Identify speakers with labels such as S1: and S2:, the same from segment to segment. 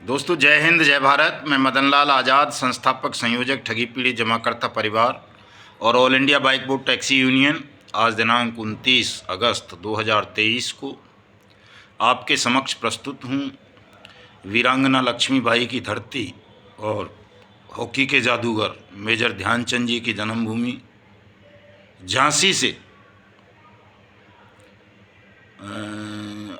S1: दोस्तों, जय हिंद, जय भारत। मैं मदन लाल आज़ाद, संस्थापक संयोजक ठगी पीड़ित जमाकर्ता परिवार और all India bike board taxi union, आज दिनांक 29 अगस्त 2023 को आपके समक्ष प्रस्तुत हूँ। वीरांगना लक्ष्मीबाई की धरती और हॉकी के जादूगर मेजर ध्यानचंद जी की जन्मभूमि झांसी से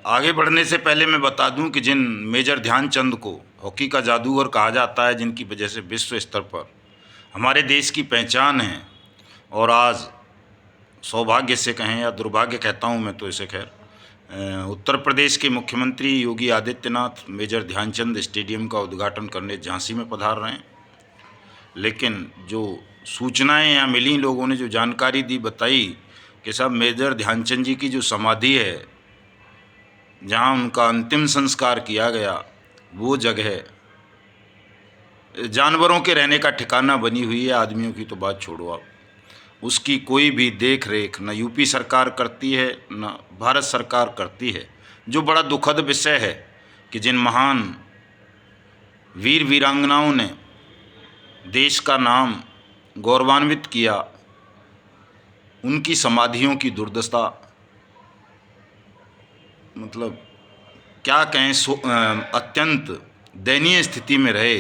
S1: आगे बढ़ने से पहले मैं बता दूं कि जिन मेजर ध्यानचंद को हॉकी का जादूगर कहा जाता है, जिनकी वजह से विश्व स्तर पर हमारे देश की पहचान है, और आज सौभाग्य से कहें या दुर्भाग्य कहता हूं मैं तो इसे, खैर, उत्तर प्रदेश के मुख्यमंत्री योगी आदित्यनाथ मेजर ध्यानचंद स्टेडियम का उद्घाटन करने झांसी में पधार रहे हैं। लेकिन जो सूचनाएं यहाँ मिली, लोगों ने जो जानकारी दी, बताई कि साहब मेजर ध्यानचंद जी की जो समाधि है, जहाँ उनका अंतिम संस्कार किया गया, वो जगह जानवरों के रहने का ठिकाना बनी हुई है। आदमियों की तो बात छोड़ो आप, उसकी कोई भी देख रेख न यूपी सरकार करती है न भारत सरकार करती है। जो बड़ा दुखद विषय है कि जिन महान वीर वीरांगनाओं ने देश का नाम गौरवान्वित किया, उनकी समाधियों की दुर्दशा, मतलब क्या कहें, अत्यंत दयनीय स्थिति में रहे।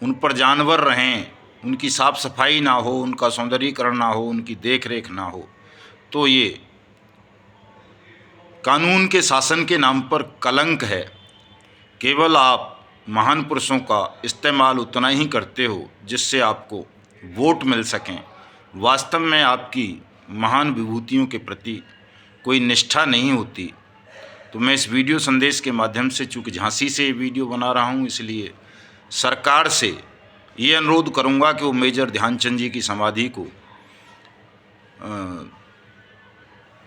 S1: उन पर जानवर रहें, उनकी साफ सफाई ना हो, उनका सौंदर्यीकरण ना हो, उनकी देख रेख ना हो, तो ये कानून के शासन के नाम पर कलंक है। केवल आप महान पुरुषों का इस्तेमाल उतना ही करते हो जिससे आपको वोट मिल सकें। वास्तव में आपकी महान विभूतियों के प्रति कोई निष्ठा नहीं होती। तो मैं इस वीडियो संदेश के माध्यम से, चूँकि झांसी से ये वीडियो बना रहा हूँ, इसलिए सरकार से ये अनुरोध करूँगा कि वो मेजर ध्यानचंद जी की समाधि को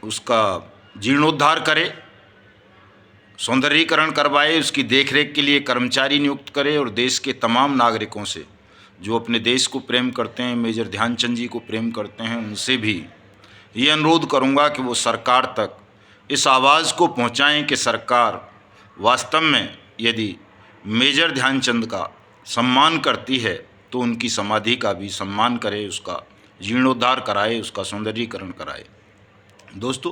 S1: उसका जीर्णोद्धार करे, सौंदर्यीकरण करवाए, उसकी देखरेख के लिए कर्मचारी नियुक्त करे, और देश के तमाम नागरिकों से जो अपने देश को प्रेम करते हैं, मेजर ध्यानचंद जी को प्रेम करते हैं, उनसे भी ये अनुरोध करूँगा कि वो सरकार तक इस आवाज़ को पहुँचाएं कि सरकार वास्तव में यदि मेजर ध्यानचंद का सम्मान करती है तो उनकी समाधि का भी सम्मान करे, उसका जीर्णोद्धार कराए, उसका सौंदर्यीकरण कराए। दोस्तों,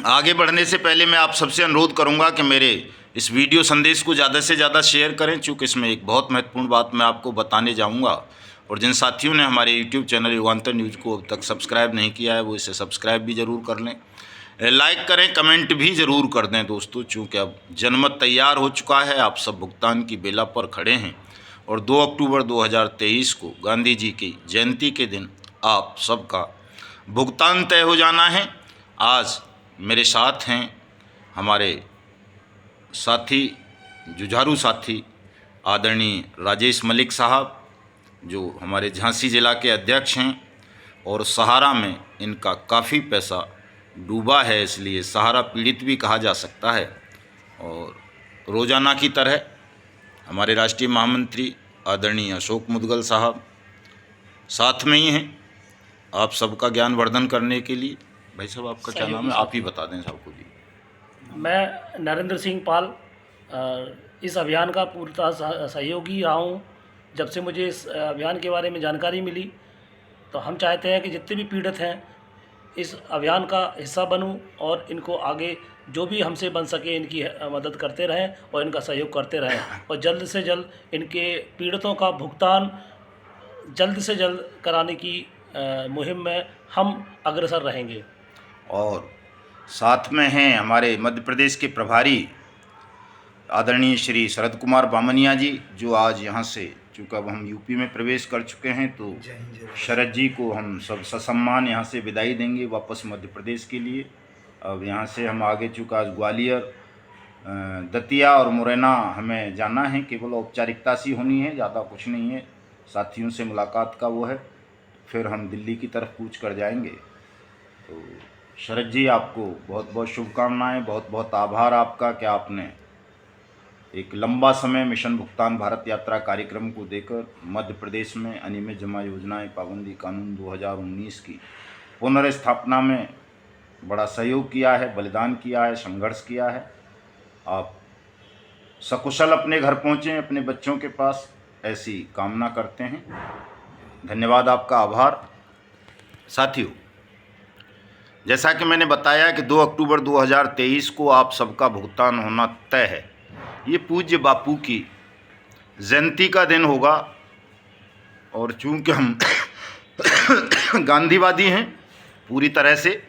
S1: आगे बढ़ने से पहले मैं आप सबसे अनुरोध करूंगा कि मेरे इस वीडियो संदेश को ज़्यादा से ज़्यादा शेयर करें, चूँकि इसमें एक बहुत महत्वपूर्ण बात मैं आपको बताने जाऊंगा। और जिन साथियों ने हमारे यूट्यूब चैनल युगांतर न्यूज़ को अब तक सब्सक्राइब नहीं किया है, वो इसे सब्सक्राइब भी ज़रूर कर लें, लाइक करें, कमेंट भी ज़रूर कर दें। दोस्तों, चूँकि अब जनमत तैयार हो चुका है, आप सब भुगतान की बेला पर खड़े हैं, और 2 अक्टूबर 2023 को गांधी जी की जयंती के दिन आप सबका भुगतान तय हो जाना है। आज मेरे साथ हैं हमारे साथी, जुझारू साथी आदरणीय राजेश मलिक साहब, जो हमारे झांसी ज़िला के अध्यक्ष हैं, और सहारा में इनका काफ़ी पैसा डूबा है, इसलिए सहारा पीड़ित भी कहा जा सकता है। और रोज़ाना की तरह हमारे राष्ट्रीय महामंत्री आदरणीय अशोक मुदगल साहब साथ में ही हैं आप सबका ज्ञानवर्धन करने के लिए। भाई साहब, आपका क्या नाम है, आप ही बता दें सबको जी।
S2: मैं नरेंद्र सिंह पाल इस अभियान का पूर्णतः सहयोगी रहा हूँ। जब से मुझे इस अभियान के बारे में जानकारी मिली, तो हम चाहते हैं कि जितने भी पीड़ित हैं इस अभियान का हिस्सा बनूं, और इनको आगे जो भी हमसे बन सके इनकी मदद करते रहें और इनका सहयोग करते रहें, और जल्द से जल्द इनके पीड़ितों का भुगतान जल्द से जल्द कराने की मुहिम में हम अग्रसर रहेंगे।
S1: और साथ में हैं हमारे मध्य प्रदेश के प्रभारी आदरणीय श्री शरद कुमार बामनिया जी, जो आज यहाँ से, चूँकि अब हम यूपी में प्रवेश कर चुके हैं, तो शरद जी को हम सब ससम्मान यहाँ से विदाई देंगे वापस मध्य प्रदेश के लिए। अब यहाँ से हम आगे, चूँकि आज ग्वालियर, दतिया और मुरैना हमें जाना है, केवल औपचारिकता सी होनी है, ज़्यादा कुछ नहीं है, साथियों से मुलाकात का वो है, फिर हम दिल्ली की तरफ कूच कर जाएंगे। तो शरद जी, आपको बहुत बहुत शुभकामनाएं, बहुत बहुत आभार आपका कि आपने एक लंबा समय मिशन भुगतान भारत यात्रा कार्यक्रम को देकर मध्य प्रदेश में अनियमित जमा योजनाएं पाबंदी कानून 2019 की पुनर्स्थापना में बड़ा सहयोग किया है, बलिदान किया है, संघर्ष किया है। आप सकुशल अपने घर पहुँचें, अपने बच्चों के पास, ऐसी कामना करते हैं। धन्यवाद, आपका आभार। साथियों, जैसा कि मैंने बताया कि 2 अक्टूबर 2023 को आप सबका भुगतान होना तय है। ये पूज्य बापू की जयंती का दिन होगा और चूंकि हम गांधीवादी हैं पूरी तरह से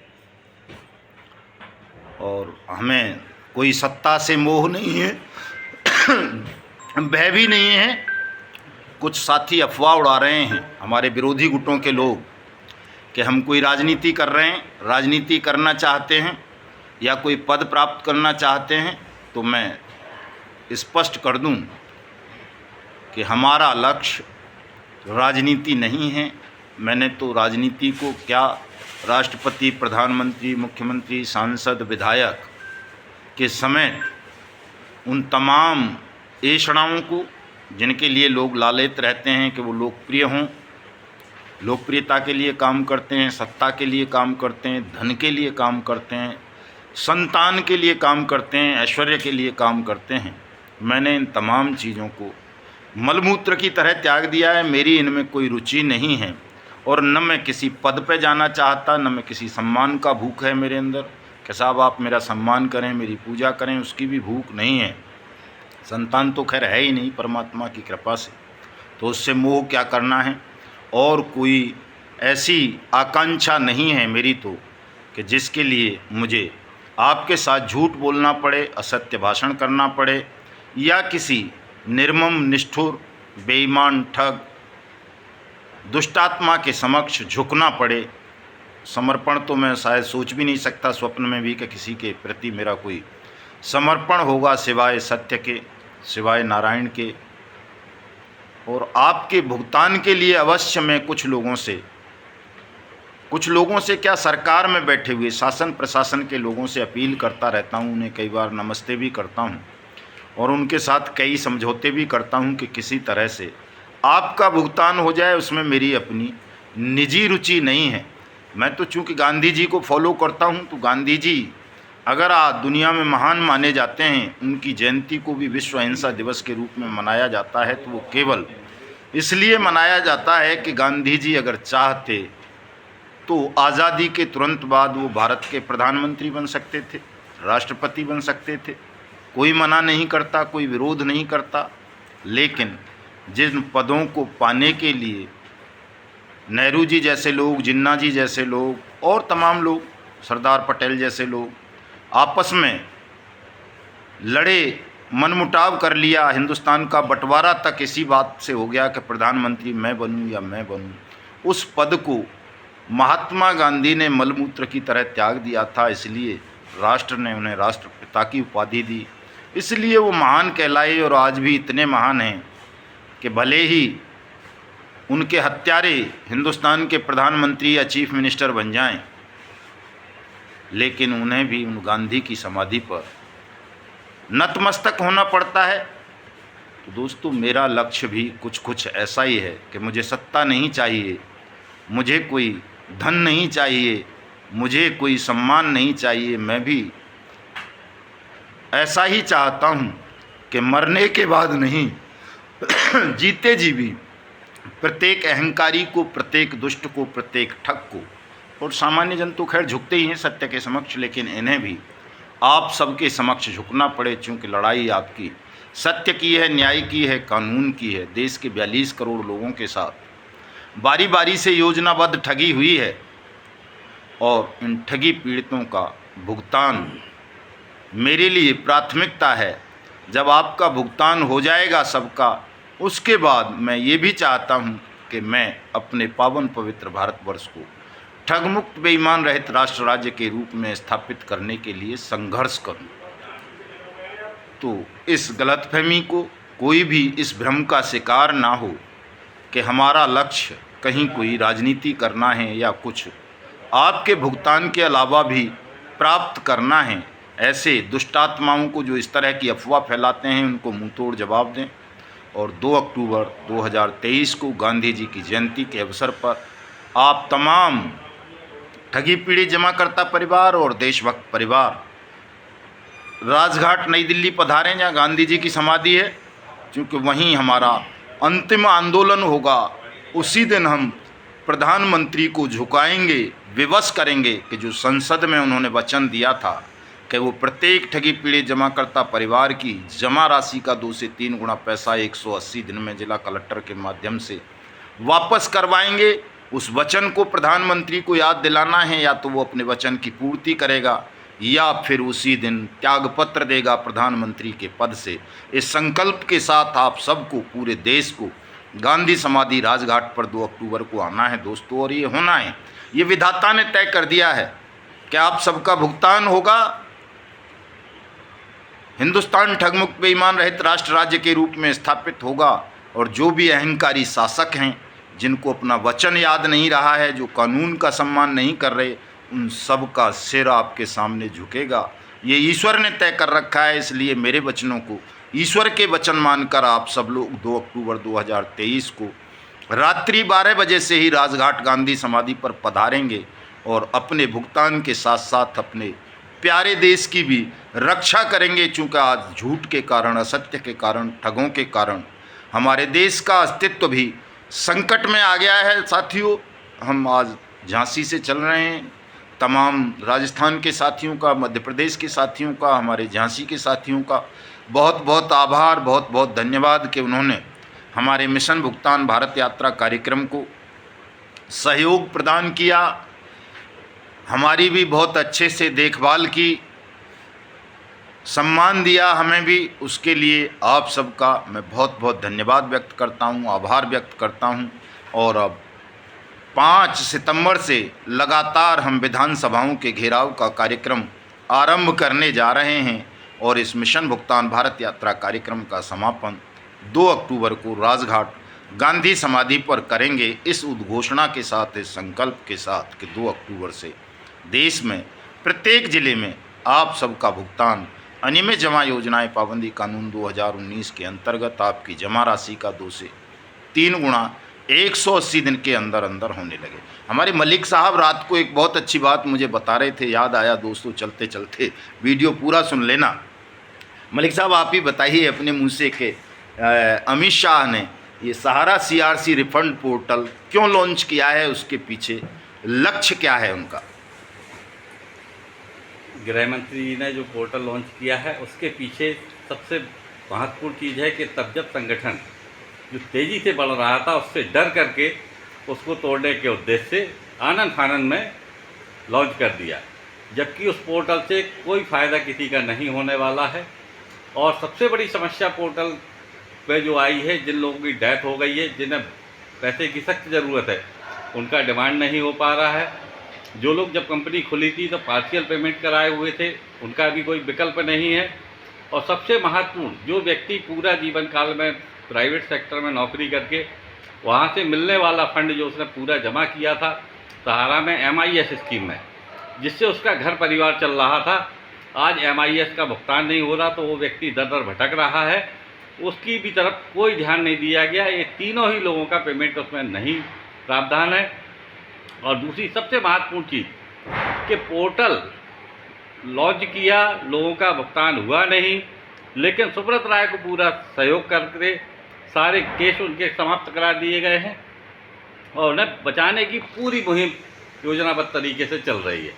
S1: और हमें कोई सत्ता से मोह नहीं है, भय भी नहीं है। कुछ साथी अफवाह उड़ा रहे हैं, हमारे विरोधी गुटों के लोग, कि हम कोई राजनीति कर रहे हैं, राजनीति करना चाहते हैं या कोई पद प्राप्त करना चाहते हैं। तो मैं स्पष्ट कर दूं कि हमारा लक्ष्य राजनीति नहीं है। मैंने तो राजनीति को क्या राष्ट्रपति, प्रधानमंत्री, मुख्यमंत्री, सांसद, विधायक के समेत उन तमाम ऐषणाओं को जिनके लिए लोग लालयित रहते हैं कि वो लोकप्रिय हों, लोकप्रियता के लिए काम करते हैं, सत्ता के लिए काम करते हैं, धन के लिए काम करते हैं, संतान के लिए काम करते हैं, ऐश्वर्य के लिए काम करते हैं। मैंने इन तमाम चीज़ों को मलमूत्र की तरह त्याग दिया है। मेरी इनमें कोई रुचि नहीं है और न मैं किसी पद पे जाना चाहता, न मैं किसी सम्मान का भूख है मेरे अंदर कि साहब आप मेरा सम्मान करें, मेरी पूजा करें, उसकी भी भूख नहीं है। संतान तो खैर है ही नहीं परमात्मा की कृपा से, तो उससे मोह क्या करना है। और कोई ऐसी आकांक्षा नहीं है मेरी तो कि जिसके लिए मुझे आपके साथ झूठ बोलना पड़े, असत्य भाषण करना पड़े या किसी निर्मम, निष्ठुर, बेईमान, ठग, दुष्टात्मा के समक्ष झुकना पड़े। समर्पण तो मैं शायद सोच भी नहीं सकता स्वप्न में भी कि किसी के प्रति मेरा कोई समर्पण होगा सिवाय सत्य के, सिवाय नारायण के। और आपके भुगतान के लिए अवश्य मैं कुछ लोगों से क्या, सरकार में बैठे हुए शासन प्रशासन के लोगों से अपील करता रहता हूँ। उन्हें कई बार नमस्ते भी करता हूँ और उनके साथ कई समझौते भी करता हूँ कि किसी तरह से आपका भुगतान हो जाए। उसमें मेरी अपनी निजी रुचि नहीं है। मैं तो चूँकि गांधी जी को फॉलो करता हूँ, तो गांधी जी अगर आज दुनिया में महान माने जाते हैं, उनकी जयंती को भी विश्व अहिंसा दिवस के रूप में मनाया जाता है, तो वो केवल इसलिए मनाया जाता है कि गांधी जी अगर चाहते तो आज़ादी के तुरंत बाद वो भारत के प्रधानमंत्री बन सकते थे, राष्ट्रपति बन सकते थे। कोई मना नहीं करता, कोई विरोध नहीं करता। लेकिन जिन पदों को पाने के लिए नेहरू जी जैसे लोग, जिन्ना जी जैसे लोग और तमाम लोग, सरदार पटेल जैसे लोग आपस में लड़े, मनमुटाव कर लिया, हिंदुस्तान का बंटवारा तक इसी बात से हो गया कि प्रधानमंत्री मैं बनूं या मैं बनूं। उस पद को महात्मा गांधी ने मलमूत्र की तरह त्याग दिया था, इसलिए राष्ट्र ने उन्हें राष्ट्रपिता की उपाधि दी। इसलिए वो महान कहलाए और आज भी इतने महान हैं कि भले ही उनके हत्यारे हिंदुस्तान के प्रधानमंत्री या चीफ मिनिस्टर बन जाएं, लेकिन उन्हें भी उन गांधी की समाधि पर नतमस्तक होना पड़ता है। तो दोस्तों, मेरा लक्ष्य भी कुछ ऐसा ही है कि मुझे सत्ता नहीं चाहिए, मुझे कोई धन नहीं चाहिए, मुझे कोई सम्मान नहीं चाहिए। मैं भी ऐसा ही चाहता हूँ कि मरने के बाद नहीं, जीते जी भी प्रत्येक अहंकारी को, प्रत्येक दुष्ट को, प्रत्येक ठग को, और सामान्य जन तो खैर झुकते ही हैं सत्य के समक्ष, लेकिन इन्हें भी आप सबके समक्ष झुकना पड़े, चूँकि लड़ाई आपकी सत्य की है, न्याय की है, कानून की है। देश के 42 करोड़ लोगों के साथ बारी बारी से योजनाबद्ध ठगी हुई है और इन ठगी पीड़ितों का भुगतान मेरे लिए प्राथमिकता है। जब आपका भुगतान हो जाएगा सबका, उसके बाद मैं ये भी चाहता हूँ कि मैं अपने पावन पवित्र भारतवर्ष को ठगमुक्त, बेईमान रहित राष्ट्र राज्य के रूप में स्थापित करने के लिए संघर्ष करूं। तो इस गलतफहमी को, कोई भी इस भ्रम का शिकार ना हो कि हमारा लक्ष्य कहीं कोई राजनीति करना है या कुछ आपके भुगतान के अलावा भी प्राप्त करना है। ऐसे दुष्टात्माओं को जो इस तरह की अफवाह फैलाते हैं, उनको मुंहतोड़ जवाब दें। और 2 अक्टूबर 2023 को गांधी जी की जयंती के अवसर पर आप तमाम ठगी पीड़ित जमाकर्ता परिवार और देशभक्त परिवार राजघाट नई दिल्ली पधारें, जहाँ गांधी जी की समाधि है, क्योंकि वहीं हमारा अंतिम आंदोलन होगा। उसी दिन हम प्रधानमंत्री को झुकाएंगे, विवश करेंगे कि जो संसद में उन्होंने वचन दिया था कि वो प्रत्येक ठगी पीड़ित जमाकर्ता परिवार की जमा राशि का 2 से 3 गुना पैसा 180 दिन में जिला कलेक्टर के माध्यम से वापस करवाएंगे। उस वचन को प्रधानमंत्री को याद दिलाना है, या तो वो अपने वचन की पूर्ति करेगा या फिर उसी दिन त्यागपत्र देगा प्रधानमंत्री के पद से। इस संकल्प के साथ आप सबको, पूरे देश को गांधी समाधि राजघाट पर 2 अक्टूबर को आना है दोस्तों, और ये होना है। ये विधाता ने तय कर दिया है कि आप सबका भुगतान होगा। हिंदुस्तान ठगमुक्त बेईमान रहित राष्ट्र राज्य के रूप में स्थापित होगा, और जो भी अहंकारी शासक हैं, जिनको अपना वचन याद नहीं रहा है, जो कानून का सम्मान नहीं कर रहे, उन सब का सिर आपके सामने झुकेगा। ये ईश्वर ने तय कर रखा है, इसलिए मेरे वचनों को ईश्वर के वचन मानकर आप सब लोग 2 अक्टूबर 2023 को रात्रि 12 बजे से ही राजघाट गांधी समाधि पर पधारेंगे और अपने भुगतान के साथ साथ अपने प्यारे देश की भी रक्षा करेंगे। चूँकि आज झूठ के कारण, असत्य के कारण, ठगों के कारण हमारे देश का अस्तित्व भी संकट में आ गया है। साथियों, हम आज झांसी से चल रहे हैं। तमाम राजस्थान के साथियों का, मध्य प्रदेश के साथियों का, हमारे झांसी के साथियों का बहुत बहुत आभार, बहुत बहुत धन्यवाद कि उन्होंने हमारे मिशन भुगतान भारत यात्रा कार्यक्रम को सहयोग प्रदान किया, हमारी भी बहुत अच्छे से देखभाल की, सम्मान दिया हमें भी। उसके लिए आप सबका मैं बहुत बहुत धन्यवाद व्यक्त करता हूँ, आभार व्यक्त करता हूँ। और अब 5 सितंबर से लगातार हम विधानसभाओं के घेराव का कार्यक्रम आरंभ करने जा रहे हैं, और इस मिशन भुगतान भारत यात्रा कार्यक्रम का समापन 2 अक्टूबर को राजघाट गांधी समाधि पर करेंगे, इस उद्घोषणा के साथ, इस संकल्प के साथ कि 2 अक्टूबर से देश में प्रत्येक जिले में आप सबका भुगतान अनियमित जमा योजनाएं पाबंदी कानून 2019 के अंतर्गत आपकी जमा राशि का 2 से 3 गुना 180 दिन के अंदर अंदर होने लगे। हमारे मलिक साहब रात को एक बहुत अच्छी बात मुझे बता रहे थे, याद आया दोस्तों, चलते चलते वीडियो पूरा सुन लेना। मलिक साहब, आप ही बताइए अपने मुँह से कि अमित शाह ने ये सहारा CRC रिफंड पोर्टल क्यों लॉन्च किया है, उसके पीछे लक्ष्य क्या है उनका?
S3: गृह मंत्री जी ने जो पोर्टल लॉन्च किया है, उसके पीछे सबसे महत्वपूर्ण चीज़ है कि तब जब संगठन जो तेज़ी से बढ़ रहा था, उससे डर करके उसको तोड़ने के उद्देश्य से आनन फानन में लॉन्च कर दिया, जबकि उस पोर्टल से कोई फ़ायदा किसी का नहीं होने वाला है। और सबसे बड़ी समस्या पोर्टल पे जो आई है, जिन लोगों की डेथ हो गई है, जिन्हें पैसे की सख्त ज़रूरत है, उनका डिमांड नहीं हो पा रहा है। जो लोग जब कंपनी खुली थी तो पार्शियल पेमेंट कराए हुए थे, उनका भी कोई विकल्प नहीं है। और सबसे महत्वपूर्ण, जो व्यक्ति पूरा जीवन काल में प्राइवेट सेक्टर में नौकरी करके वहाँ से मिलने वाला फंड जो उसने पूरा जमा किया था सहारा में MIS स्कीम में, जिससे उसका घर परिवार चल रहा था, आज MIS का भुगतान नहीं हो रहा, तो वो व्यक्ति दर दर भटक रहा है। उसकी भी तरफ कोई ध्यान नहीं दिया गया। ये तीनों ही लोगों का पेमेंट उसमें नहीं प्रावधान है। और दूसरी सबसे महत्वपूर्ण चीज़ कि पोर्टल लॉन्च किया, लोगों का भुगतान हुआ नहीं, लेकिन सुब्रत राय को पूरा सहयोग करके सारे केस उनके समाप्त करा दिए गए हैं और उन्हें बचाने की पूरी मुहिम योजनाबद्ध तरीके से चल रही है।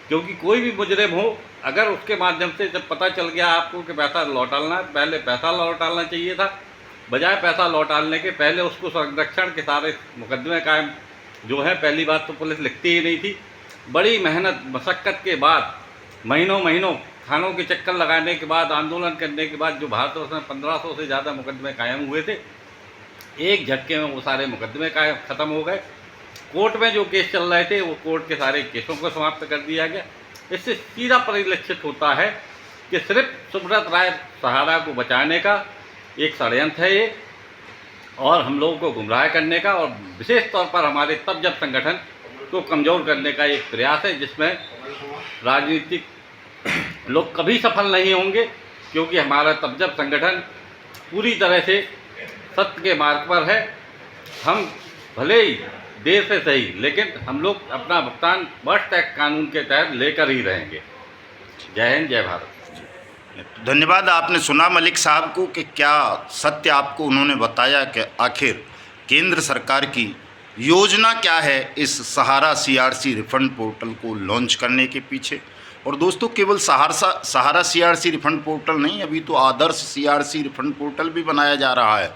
S3: क्योंकि कोई भी मुजरिम हो, अगर उसके माध्यम से जब पता चल गया आपको कि पैसा लौटाना, पहले पैसा लौटाना चाहिए था, बजाय पैसा लौटाने के पहले उसको संरक्षण के सारे मुकदमे कायम जो है। पहली बात तो पुलिस लिखती ही नहीं थी। बड़ी मेहनत मशक्क़त के बाद, महीनों महीनों थानों के चक्कर लगाने के बाद, आंदोलन करने के बाद जो भारतवर्ष में 1500 से ज़्यादा मुकदमे कायम हुए थे, एक झटके में वो सारे मुकदमे कायम ख़त्म हो गए। कोर्ट में जो केस चल रहे थे, वो कोर्ट के सारे केसों को समाप्त कर दिया गया। इससे सीधा परिलक्षित होता है कि सिर्फ सुब्रत राय सहारा को बचाने का एक षड्यंत्र है ये, और हम लोगों को गुमराह करने का, और विशेष तौर पर हमारे तब जब संगठन को कमज़ोर करने का एक प्रयास है, जिसमें राजनीतिक लोग कभी सफल नहीं होंगे। क्योंकि हमारा तब जब संगठन पूरी तरह से सत्य के मार्ग पर है। हम भले ही देर से सही, लेकिन हम लोग अपना भुगतान बर्थ टैक्स कानून के तहत लेकर ही रहेंगे। जय हिंद, जय भारत।
S1: धन्यवाद। आपने सुना मलिक साहब को कि क्या सत्य आपको उन्होंने बताया कि आखिर केंद्र सरकार की योजना क्या है इस सहारा सीआरसी रिफंड पोर्टल को लॉन्च करने के पीछे। और दोस्तों, केवल सहारा सीआरसी रिफंड पोर्टल नहीं, अभी तो आदर्श सीआरसी रिफंड पोर्टल भी बनाया जा रहा है।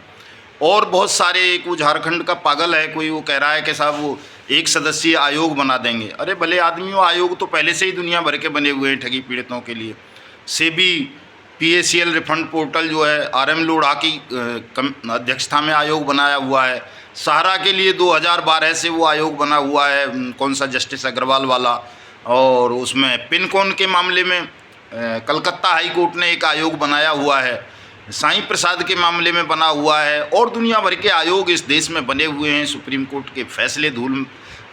S1: और बहुत सारे, कोई झारखंड का पागल है कोई, वो कह रहा है कि साहब वो 1 सदस्यीय आयोग बना देंगे। अरे भले आदमी, वो आयोग तो पहले से ही दुनिया भर के बने हुए हैं ठगी पीड़ितों के लिए। सेबी PACL रिफंड पोर्टल जो है RM लोढ़ा की अध्यक्षता में आयोग बनाया हुआ है। सहारा के लिए 2012 से वो आयोग बना हुआ है, कौन सा, जस्टिस अग्रवाल वाला। और उसमें पिनकोड के मामले में कलकत्ता हाई कोर्ट ने एक आयोग बनाया हुआ है, साईं प्रसाद के मामले में बना हुआ है। और दुनिया भर के आयोग इस देश में बने हुए हैं। सुप्रीम कोर्ट के फैसले धूल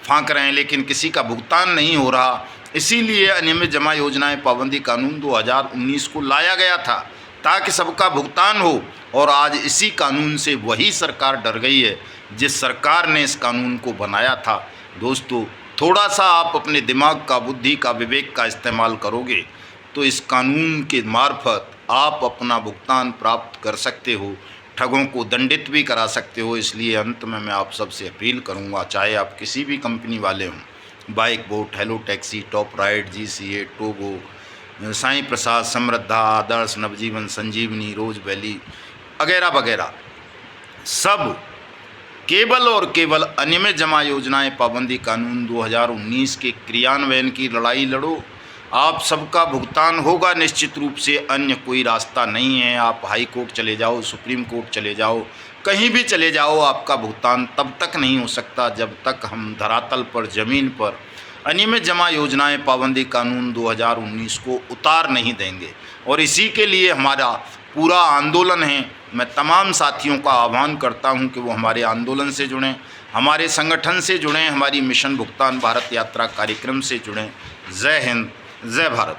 S1: फांक रहे हैं, लेकिन किसी का भुगतान नहीं हो रहा। इसीलिए अनियमित जमा योजनाएं पाबंदी कानून 2019 को लाया गया था, ताकि सबका भुगतान हो। और आज इसी कानून से वही सरकार डर गई है जिस सरकार ने इस कानून को बनाया था। दोस्तों, थोड़ा सा आप अपने दिमाग का, बुद्धि का, विवेक का इस्तेमाल करोगे तो इस कानून के मार्फत आप अपना भुगतान प्राप्त कर सकते हो, ठगों को दंडित भी करा सकते हो। इसलिए अंत में मैं आप सबसे अपील करूंगा, चाहे आप किसी भी कंपनी वाले हों, Bike Bot, Hello Taxi, Top Ride, GCA, Togo, Sai Prasad, Samriddha, Adarsh, Navjeevan, Sanjeevani, Rose Valley वगैरह वगैरह, सब केवल और केवल अनियमित जमा योजनाएं पाबंदी कानून 2019 के क्रियान्वयन की लड़ाई लड़ो। आप सबका भुगतान होगा निश्चित रूप से, अन्य कोई रास्ता नहीं है। आप हाई कोर्ट चले जाओ, सुप्रीम कोर्ट चले जाओ, कहीं भी चले जाओ, आपका भुगतान तब तक नहीं हो सकता जब तक हम धरातल पर, ज़मीन पर अनियमित जमा योजनाएं पाबंदी कानून 2019 को उतार नहीं देंगे। और इसी के लिए हमारा पूरा आंदोलन है। मैं तमाम साथियों का आह्वान करता हूं कि वो हमारे आंदोलन से जुड़ें, हमारे संगठन से जुड़ें, हमारी मिशन भुगतान भारत यात्रा कार्यक्रम से जुड़ें। जय हिंद, जय भारत।